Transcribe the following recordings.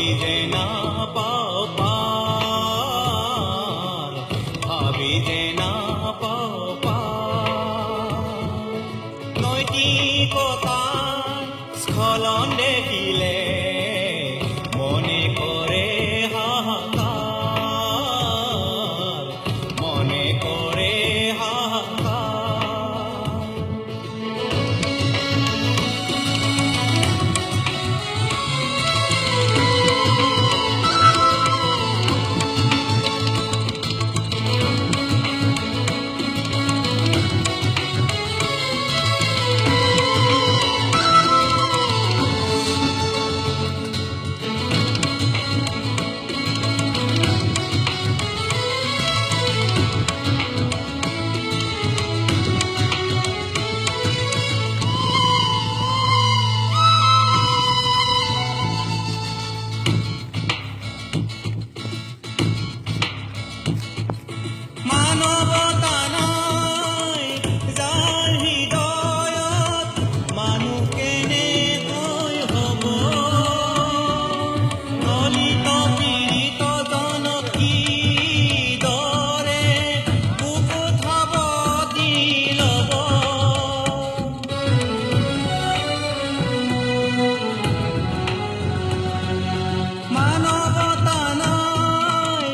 ভাবি যে না পাও পাৰ, ভাবি যে না পাও পাৰ। নৈতিকতা স্খলন দেখিলে মনে কৰে হাহাকাৰ, মনে কৰে হাহাকাৰ। মানৱতা নাই যাৰ হৃদয়ত, মানুহ কেনেকৈ হ'ব? দলিত পীড়িত জনক কিদৰে বুকুত সাৱটি ল'ব? মানৱতা নাই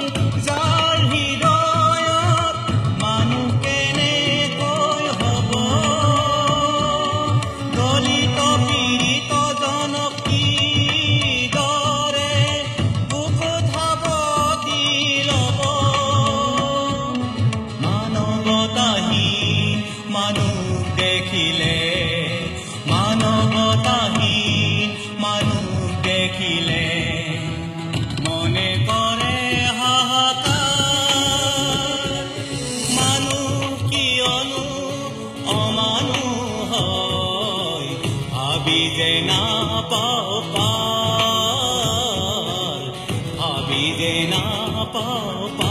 যাৰ হৃদয়ত, মানুহ কেনেকৈ হ'ব? দলিত পীড়িত জনক কিদৰে বুকুত সাৱটি ল'ব? মানৱতাহীন মানুহ দেখিলে, মানৱতাহীন মানুহ দেখিলে মনে কৰে হাহাকাৰ। মানুহ কিয়নো অমানুহ হয়, ভাবি যে না পাও পাৰ, ভাবি যে না পাও পাৰ।